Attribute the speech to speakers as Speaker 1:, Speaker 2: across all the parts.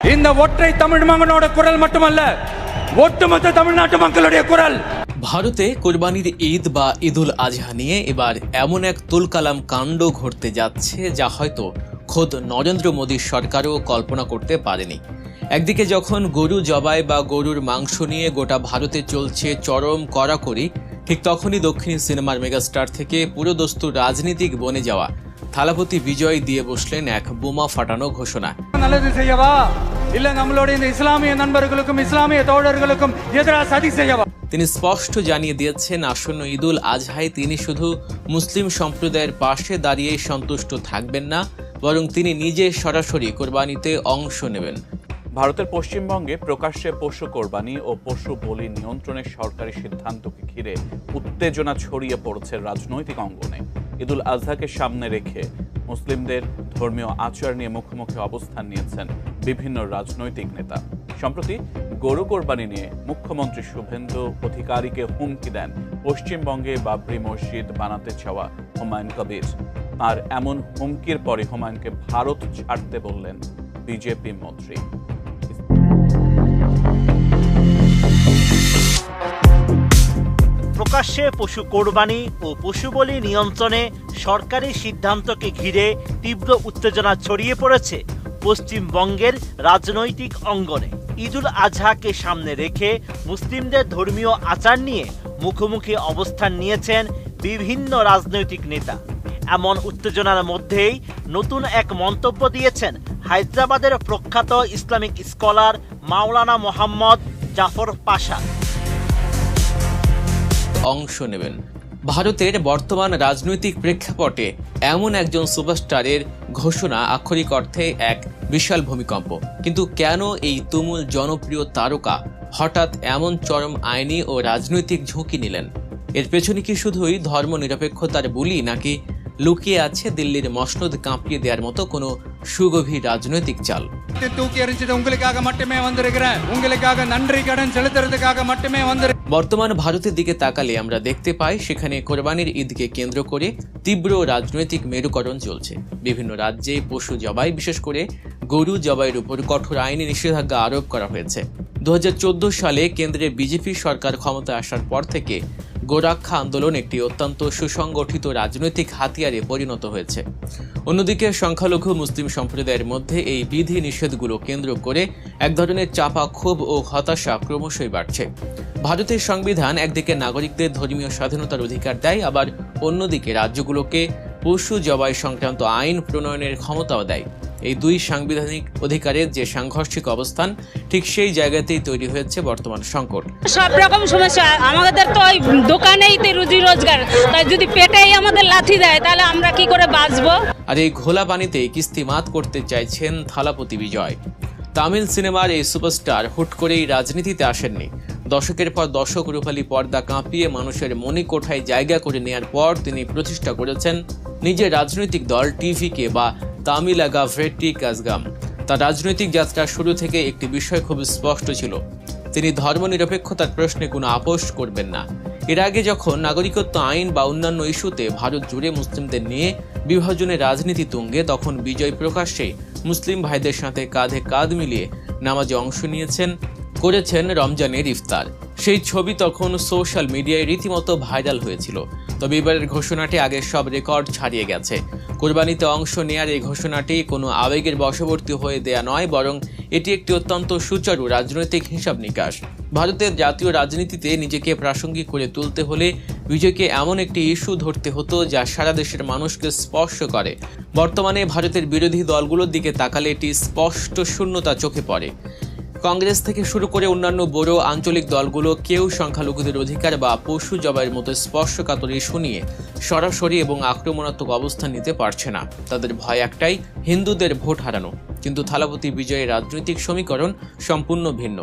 Speaker 1: இந்த ஒற்றை தமிழ் மகனோட குரல் மட்டுமல்ல, ஒட்டுமொத்த தமிழ்நாட்டு மக்களுடைய குரল।
Speaker 2: ভারতে কোরবানির ঈদ বা ঈদুল আজহা নিয়ে এবার এমন এক তুলকালাম কাণ্ড ঘটতে যাচ্ছে যা হয়তো খোদ নরেন্দ্র মোদীর সরকারও কল্পনা করতে পারেনি। একদিকে যখন গরু জবাই বা গরুর মাংস নিয়ে গোটা ভারতে চলছে চরম কড়াকড়ি, ঠিক তখনই দক্ষিণী সিনেমার মেগাস্টার থেকে পুরোদস্তুর রাজনীতিক বনে যাওয়া থালাপতি বিজয় দিয়ে বসলেন এক বোমা ফাটানো ঘোষণা।
Speaker 1: நல்லது செய்யவா இல்ல நம்மளுடைய இந்த இஸ்லாமிய நண்பர்களுக்கும் இஸ்லாமிய தோழர்களுக்கும் எதிராக சதி செய்யவா।
Speaker 2: তিনি স্পষ্ট জানিয়ে দিয়েছেন, আসন্ন ঈদুল আজহায় তিনি শুধু মুসলিম সম্প্রদায়ের পাশে দাঁড়িয়ে সন্তুষ্ট থাকবেন না, বরং তিনি নিজে সরাসরি কোরবানিতে অংশ নেবেন।
Speaker 3: ভারতের পশ্চিমবঙ্গে প্রকাশ্যে পশু কোরবানি ও পশু বলি নিয়ন্ত্রণের সরকারি সিদ্ধান্তকে ঘিরে উত্তেজনা ছড়িয়ে পড়েছে রাজনৈতিক অঙ্গনে। ঈদুল আজহাকে সামনে রেখে মুসলিমদের ধর্মীয় আচার নিয়ে মুখোমুখি অবস্থান নিয়েছেন বিভিন্ন রাজনৈতিক নেতা। সম্প্রতি গরু কোরবানি নিয়ে মুখ্যমন্ত্রী শুভেন্দু অধিকারীকে হুমকি দেন পশ্চিমবঙ্গে বাবরি মসজিদ বানাতে চাওয়া হুমায়ুন কবির। আর এমন হুমকির পরে হুমায়ুনকে ভারত ছাড়তে বললেন বিজেপি মন্ত্রী।
Speaker 4: প্রকাশ্যে পশু কোরবানি ও পশু বলি নিয়ন্ত্রণে সরকারি সিদ্ধান্তকে ঘিরে তীব্র উত্তেজনা ছড়িয়ে পড়েছে পশ্চিমবঙ্গের রাজনৈতিক অঙ্গনে। ঈদুল আজহাকে সামনে রেখে মুসলিমদের ধর্মীয় আচার নিয়ে মুখোমুখি অবস্থান নিয়েছেন বিভিন্ন রাজনৈতিক নেতা। এমন উত্তেজনার মধ্যেই নতুন এক মন্তব্য দিয়েছেন হায়দ্রাবাদের প্রখ্যাত ইসলামিক স্কলার মাওলানা মোহাম্মদ জাফর পাশা।
Speaker 2: অংশ নেবেন। ভারতের বর্তমান রাজনৈতিক প্রেক্ষাপটে এমন একজন সুপারস্টারের ঘোষণা আক্ষরিক অর্থে এক বিশাল ভূমিকম্প। কিন্তু কেন এই তুমুল জনপ্রিয় তারকা হঠাৎ এমন চরম আইনি ও রাজনৈতিক ঝুঁকি নিলেন? এর পেছনে কি শুধুই ধর্ম নিরপেক্ষতার বুলি, নাকি লুকিয়ে আছে দিল্লির মসনদ কাঁপিয়ে দেওয়ার মতো কোনো সুগভীর রাজনৈতিক চাল?
Speaker 1: தூக்கி எறிஞ்சிட்டு உங்களுக்காக மட்டுமே வந்திருக்கிறேன், உங்களுக்காக நன்றி கடன் செலுத்துறதுக்காக மட்டுமே வந்திருக்கிறேன்।
Speaker 2: বর্তমান ভারতের দিকে তাকালে আমরা দেখতে পাই সেখানে কোরবানির ঈদকে কেন্দ্র করে তীব্র রাজনৈতিক মেরুকরণ চলছে। বিভিন্ন রাজ্যে পশু জবাই, বিশেষ করে গরু জবাইয়ের উপর কঠোর আইনি নিষেধাজ্ঞা আরোপ করা হয়েছে। 2014 সালে কেন্দ্রে বিজেপি সরকার ক্ষমতায় আসার পর থেকে গোরক্ষা আন্দোলন একটি অত্যন্ত সুসংগঠিত রাজনৈতিক হাতিয়ারে পরিণত হয়েছে। অন্যদিকে সংখ্যালঘু মুসলিম সম্প্রদায়ের মধ্যে এই বিধি নিষেধগুলো কেন্দ্র করে এক ধরনের চাপা ক্ষোভ ও হতাশা ক্রমশই বাড়ছে। ভারতের সংবিধান একদিকে নাগরিকদের ধর্মীয় স্বাধীনতার অধিকার দেয়, আবার অন্যদিকে রাজ্যগুলোকে পশু জবাই সংক্রান্ত আইন প্রণয়নের ক্ষমতাও দেয়। এই দুই সাংবিধানিক অধিকারের যে সাংঘর্ষিক অবস্থান, ঠিক সেই জায়গাতেই তৈরি হয়েছে বর্তমান সংকট।
Speaker 5: সব রকম সমস্যা আমাদের তো ওই দোকানেই তো রুজি রোজগার, তাই যদি পেটেই আমাদের লাথি দেয় তাহলে আমরা কি করে বাঁচবো?
Speaker 2: আর এই ঘোলা পানিতেই কিস্তিমাত করতে চাইছেন থালাপতি বিজয়। তামিল সিনেমার এই সুপারস্টার হুট করেই রাজনীতিতে আসেননি। দশকের পর দশক রূপালী পর্দা কাঁপিয়ে মানুষের মনে কোঠায় জায়গা করে নেয়ার পর তিনি প্রতিষ্ঠা করেছেন নিজের রাজনৈতিক দল টিভিকে বা তামিলাগা ভেট্টি কাজগাম। তার রাজনৈতিক যাত্রা শুরু থেকে একটি বিষয় খুব স্পষ্ট ছিল, তিনি ধর্মনিরপেক্ষতার প্রশ্নে কোনো আপোষ করবেন না। এর আগে যখন নাগরিকত্ব আইন বা অন্যান্য ইস্যুতে ভারত জুড়ে মুসলিমদের নিয়ে বিভাজনের রাজনীতি তুঙ্গে, তখন বিজয় প্রকাশ্যে মুসলিম ভাইদের সাথে কাঁধে কাঁধ মিলিয়ে নামাজে অংশ নিয়েছেন, করেছেন রমজানের ইফতার। সেই ছবি তখন সোশ্যাল মিডিয়ায় রীতিমতো ভাইরাল হয়েছিল। তবে এবারের ঘোষণাটি আগের সব রেকর্ড ছাড়িয়ে গেছে। কোরবানিতে অংশ নেয়ার এই ঘোষণাটি কোনো আবেগের বশবর্তী হয়ে দেয়া নয়, বরং এটি একটি অত্যন্ত সুচারু রাজনৈতিক হিসাব নিকাশ। ভারতের জাতীয় রাজনীতিতে নিজেকে প্রাসঙ্গিক করে তুলতে হলে বিজয়কে এমন একটি ইস্যু ধরতে হতো যা সারা দেশের মানুষকে স্পর্শ করে। বর্তমানে ভারতের বিরোধী দলগুলোর দিকে তাকালে এটি স্পষ্ট শূন্যতা চোখে পড়ে। কংগ্রেস থেকে শুরু করে অন্যান্য বড় আঞ্চলিক দলগুলো কেউ সংখ্যালঘুদের অধিকার বা পশু জবাইয়ের মতো স্পর্শকাতর ইস্যু নিয়ে সরাসরি এবং আক্রমণাত্মক অবস্থান নিতে পারছে না। তাদের ভয় একটাই, হিন্দুদের ভোট হারানো। কিন্তু থালাপতি বিজয়ের রাজনৈতিক সমীকরণ সম্পূর্ণ ভিন্ন।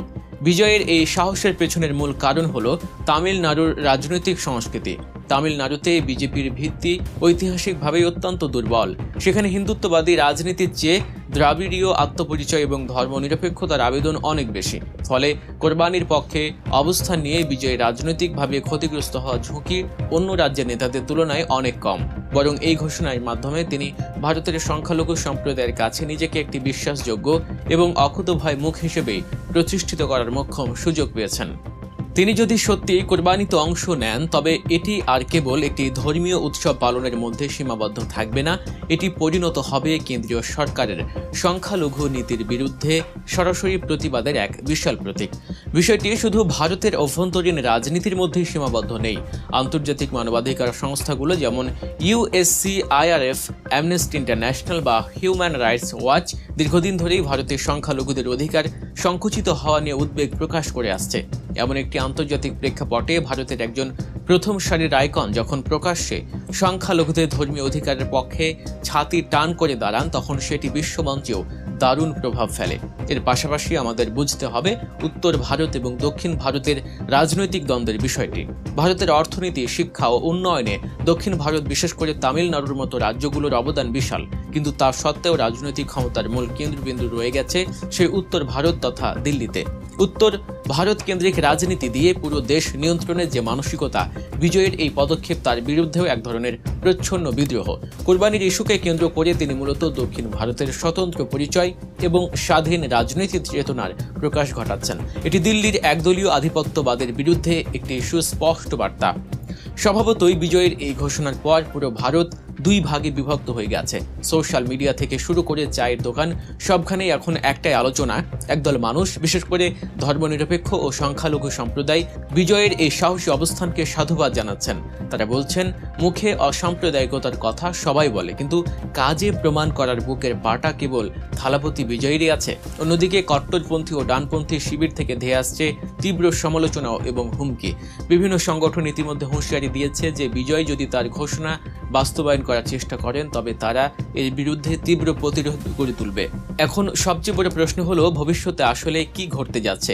Speaker 2: বিজয়ের এই সাহসের পেছনের মূল কারণ হলো তামিলনাড়ুর রাজনৈতিক সংস্কৃতি। তামিলনাড়ুতে বিজেপির ভিত্তি ঐতিহাসিকভাবেই অত্যন্ত দুর্বল। সেখানে হিন্দুত্ববাদী রাজনীতির চেয়ে দ্রাবিড়ীয় আত্মপরিচয় এবং ধর্মনিরপেক্ষতার আবেদন অনেক বেশি। ফলে কোরবানির পক্ষে অবস্থান নিয়ে বিজয় রাজনৈতিকভাবে ক্ষতিগ্রস্ত হওয়া ঝুঁকি অন্য রাজ্যের নেতাদের তুলনায় অনেক কম। বরং এই ঘোষণার মাধ্যমে তিনি ভারতের সংখ্যালঘু সম্প্রদায়ের কাছে নিজেকে একটি বিশ্বাসযোগ্য এবং অকুতোভয় মুখ হিসেবেই প্রতিষ্ঠিত করার মোক্ষম সুযোগ পেয়েছেন। তিনি যদি সত্যি কোরবানিতে অংশ নেন, তবে এটি আর কেবল একটি ধর্মীয় উৎসব পালনের মধ্যে সীমাবদ্ধ থাকবে না, এটি পরিণত হবে কেন্দ্রীয় সরকারের সংখ্যালঘু নীতির বিরুদ্ধে সরাসরি প্রতিবাদের এক বিশাল প্রতীক। বিষয়টি শুধু ভারতের অভ্যন্তরীণ রাজনীতির মধ্যেই সীমাবদ্ধ নেই। আন্তর্জাতিক মানবাধিকার সংস্থাগুলো যেমন USCIRF, অ্যামনেস্টি ইন্টারন্যাশনাল বা হিউম্যান রাইটস ওয়াচ দীর্ঘদিন ধরেই ভারতের সংখ্যালঘুদের অধিকার সংকুচিত হওয়া নিয়ে উদ্বেগ প্রকাশ করে আসছে। এমন একটি আন্তর্জাতিক প্রেক্ষাপটে ভারতের একজন প্রথম সারির আইকন যখন প্রকাশ্যে সংখ্যালঘুদের ধর্মীয় অধিকারের পক্ষে ছাতি টান করে দাঁড়ান, তখন সেটি বিশ্বমঞ্চেও দারুণ প্রভাব ফেলে। এর পাশাপাশি আমাদের বুঝতে হবে উত্তর ভারত এবং দক্ষিণ ভারতের রাজনৈতিক দ্বন্দ্বের বিষয়টি। ভারতের অর্থনীতি, শিক্ষা ও উন্নয়নে দক্ষিণ ভারত, বিশেষ করে তামিলনাড়ুর মতো রাজ্যগুলোর অবদান বিশাল, কিন্তু তা সত্ত্বেও রাজনৈতিক ক্ষমতার মূল কেন্দ্রবিন্দু রয়ে গেছে সেই উত্তর ভারত তথা দিল্লিতে। উত্তর ভারত কেন্দ্রিক রাজনীতি দিয়ে পুরো দেশ নিয়ন্ত্রণের যে মানসিকতা, বিজয়ের এই পদক্ষেপ তার বিরুদ্ধেও এক ধরনের প্রচ্ছন্ন বিদ্রোহ। কোরবানির ইস্যুকে কেন্দ্র করে তিনি মূলত দক্ষিণ ভারতের স্বতন্ত্র পরিচয় এবং স্বাধীন রাজনৈতিক চেতনার প্রকাশ ঘটাচ্ছেন। এটি দিল্লির একদলীয় আধিপত্যবাদের বিরুদ্ধে একটি সুস্পষ্ট বার্তা। স্বভাবতই বিজয়ের এই ঘোষণার পর পুরো ভারত দুই ভাগে বিভক্ত হয়ে গেছে। সোশ্যাল মিডিয়া থেকে শুরু করে চায়ের দোকান, সবখানেই এখন একটাই আলোচনা। একদল মানুষ, বিশেষ করে ধর্মনিরপেক্ষ ও সংখ্যালঘু সম্প্রদায়, বিজয়ের এই সাহসী অবস্থানকে সাধুবাদ জানাচ্ছেন। তারা বলছেন, মুখে অসাম্প্রদায়িকতার কথা সবাই বলে, কিন্তু কাজে প্রমাণ করার বুকের পাটা কেবল থালাপতি বিজয়েরই আছে। অন্যদিকে কট্টরপন্থী ও ডানপন্থী শিবির থেকে ধেয়ে আসছে তীব্র সমালোচনা এবং হুমকি। বিভিন্ন সংগঠন ইতিমধ্যে হুঁশিয়ারি দিয়েছে যে বিজয় যদি তার ঘোষণা বাস্তবায়ন করার চেষ্টা করেন, তবে তারা এর বিরুদ্ধে তীব্র প্রতিরোধ গড়ে তুলবে। এখন সবচেয়ে বড় প্রশ্ন হলো, ভবিষ্যতে আসলে কি ঘটতে যাচ্ছে?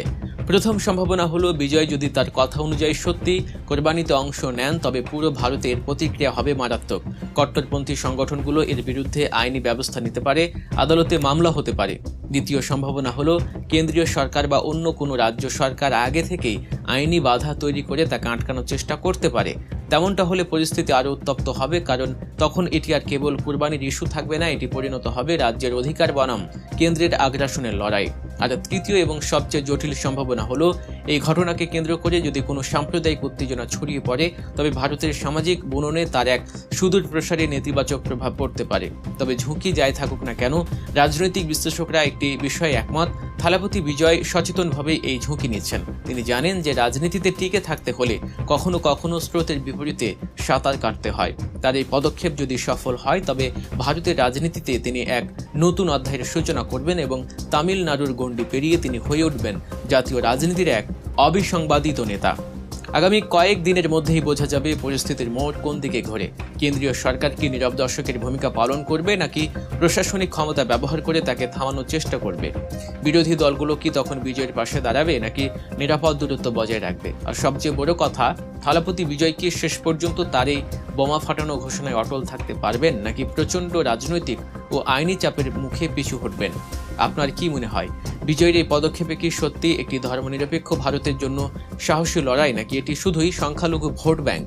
Speaker 2: প্রথম সম্ভাবনা হলো, বিজয় যদি তার কথা অনুযায়ী সত্যি কোরবানিতে অংশ নেন, তবে পুরো ভারতের প্রতিক্রিয়া হবে মারাত্মক। কট্টরপন্থী সংগঠনগুলো এর বিরুদ্ধে আইনি ব্যবস্থা নিতে পারে, আদালতে মামলা হতে পারে। দ্বিতীয় সম্ভাবনা হলো, কেন্দ্রীয় সরকার বা অন্য কোনো রাজ্য সরকার আগে থেকেই আইনি বাধা তৈরি করে তাকে আটকানোর চেষ্টা করতে পারে। তেমনটা হলে পরিস্থিতি আরও উত্তপ্ত হবে, কারণ তখন এটি আর কেবল কুরবানির ইস্যু থাকবে না, এটি পরিণত হবে রাজ্যের অধিকার বনাম কেন্দ্রের আগ্রাসনের লড়াই। আর তৃতীয় এবং সবচেয়ে জটিল সম্ভাবনা হলো, এই ঘটনাকে কেন্দ্র করে যদি কোনো সাম্প্রদায়িক উত্তেজনা ছড়িয়ে পড়ে, তবে ভারতের সামাজিক বুননে তার এক সুদূর প্রসারী নেতিবাচক প্রভাব পড়তে পারে। তবে ঝুঁকি যাই থাকুক না কেন, রাজনৈতিক বিশ্লেষকরা একটি বিষয়ে একমত, থালাপতি বিজয় সচেতনভাবে এই ঝুঁকি নিচ্ছেন। তিনি জানেন যে রাজনীতিতে টিকে থাকতে হলে কখনো কখনো স্রোতের বিপরীতে সাঁতার কাটতে হয়। তার এই পদক্ষেপ যদি সফল হয়, তবে ভারতের রাজনীতিতে তিনি এক নতুন অধ্যায়ের সূচনা করবেন এবং তামিলনাড়ুর গণ্ডি পেরিয়ে তিনি হয়ে উঠবেন জাতীয় রাজনীতির এক অবিসংবাদিত নেতা। আগামী কয়েক দিনের মধ্যেই বোঝা যাবে পরিস্থিতির মোড় কোন দিকে ঘোরে। কেন্দ্রীয় সরকার কি নীরব দর্শকের ভূমিকা পালন করবে, নাকি প্রশাসনিক ক্ষমতা ব্যবহার করে তাকে থামানোর চেষ্টা করবে? বিরোধী দলগুলো কি তখন বিজয়ের পাশে দাঁড়াবে, নাকি নিরাপদ দূরত্ব বজায় রাখবে? আর সবচেয়ে বড় কথা, থালাপতি বিজয় কি শেষ পর্যন্ত তার এই বোমা ফাটানো ঘোষণায় অটল থাকতে পারবেন, নাকি প্রচণ্ড রাজনৈতিক ও আইনি চাপের মুখে পিছু হটবেন? আপনার কি মনে হয়, বিজয়ের এই পদক্ষেপে কি সত্যি একটি ধর্মনিরপেক্ষ ভারতের জন্য সাহসী লড়াই, নাকি এটি শুধুই সংখ্যালঘু ভোট ব্যাংক